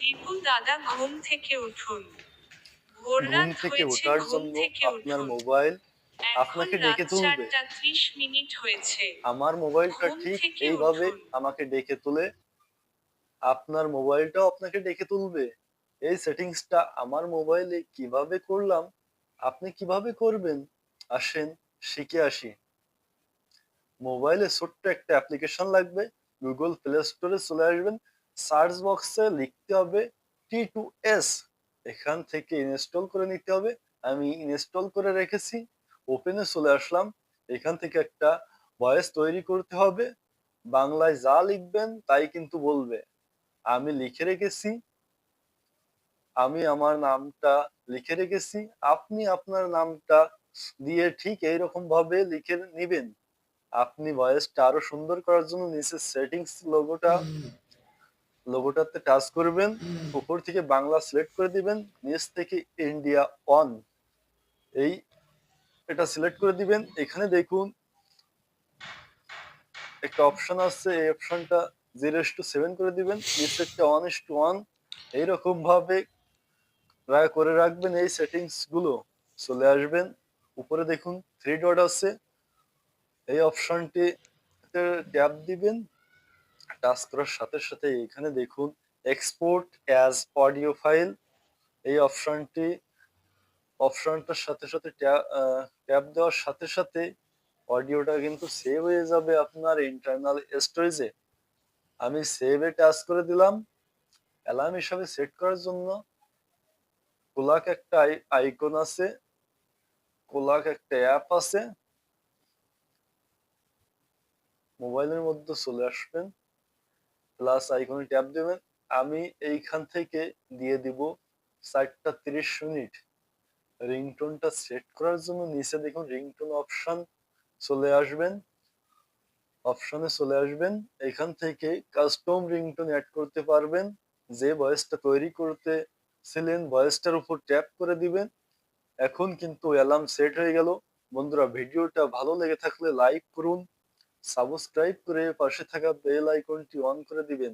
দীপু দাদা ঘুম থেকে উঠুন। ভোর ঘুম রাত থেকে হয়েছে, ওঠার ঘুম জন্য থেকে আপনার উঠুন। মোবাইল এখন আপনাকে রাত ডেকে তুলবে। 4টা 30 মিনিট হয়েছে। আমার মোবাইলটা ঘুম ঠিক থেকে এইভাবে উঠুন। আমাকে ডেকে তুলে, আপনার মোবাইলটাও আপনাকে ডেকে তুলবে। এই সেটিংসটা আমার মোবাইলে কিভাবে করলাম, আপনি কিভাবে করবেন? আসেন শিখে আসি। মোবাইলে ছোট্ট একটা অ্যাপ্লিকেশন লাগবে। গুগল প্লে স্টোরে চলে আসবেন, সার্চ বক্সে লিখতে হবে T2S, এখান থেকে ইনস্টল করে নিতে হবে। আমি ইনস্টল করে রেখেছি। ওপেনে চলে আসলাম। এখান থেকে একটা ভয়েস তৈরি করতে হবে। বাংলায় যা লিখবেন তাই কিন্তু বলবে। আমি লিখে রেখেছি, আমি আমার নামটা লিখে রেখেছি। আপনি আপনার নামটা দিয়ে ঠিক এইরকম ভাবে লিখে নিবেন। আপনি ভয়েসটা আরো সুন্দর করার জন্য নিচে সেটিংস লোগোটাতে টাচ করবেন, উপর থেকে বাংলা সিলেক্ট করে দিবেন, নিচ থেকে ইন্ডিয়া অন এই এটা সিলেক্ট করে দিবেন। এখানে দেখুন একটা অপশন আছে, এই অপশনটা 0:7 করে দিবেন, নিচে একটা 1:1, এইরকম ভাবে করে রাখবেন। এই সেটিংস গুলো চলে আসবেন, উপরে দেখুন থ্রি ডট আছে, এই অপশনটি ট্যাপ দিবেন। টাচ করার সাথে সাথে এখানে দেখুন এক্সপোর্ট অ্যাজ অডিও ফাইল, এই অপশনটার সাথে সাথে ট্যাপ দেওয়ার সাথে সাথে অডিওটা কিন্তু সেভ হয়ে যাবে আপনার ইন্টারনাল স্টোরেজে। আমি সেভে টাচ করে দিলাম। অ্যালার্ম হিসাবে সেট করার জন্য কোলাক একটা আইকন আছে, কোলাক একটা অ্যাপ আছে, মোবাইলের মধ্যে চলে আসবেন, প্লাস আইকনে ট্যাপ দেবেন। আমি এইখান থেকে দিয়ে দিব 4টা 30 মিনিট। রিংটোনটা সেট করার জন্য নিচে দেখুন রিংটোন অপশনে চলে আসবেন। এখান থেকে কাস্টম রিংটোন অ্যাড করতে পারবেন। যে ভয়েসটা তৈরি করতেছিলেন ভয়েসটার উপর ট্যাপ করে দিবেন। এখন কিন্তু অ্যালার্ম সেট হয়ে গেল। বন্ধুরা, ভিডিওটা ভালো লেগে থাকলে লাইক করুন, সাবস্ক্রাইব করে পাশে থাকা বেল আইকনটি অন করে দিবেন।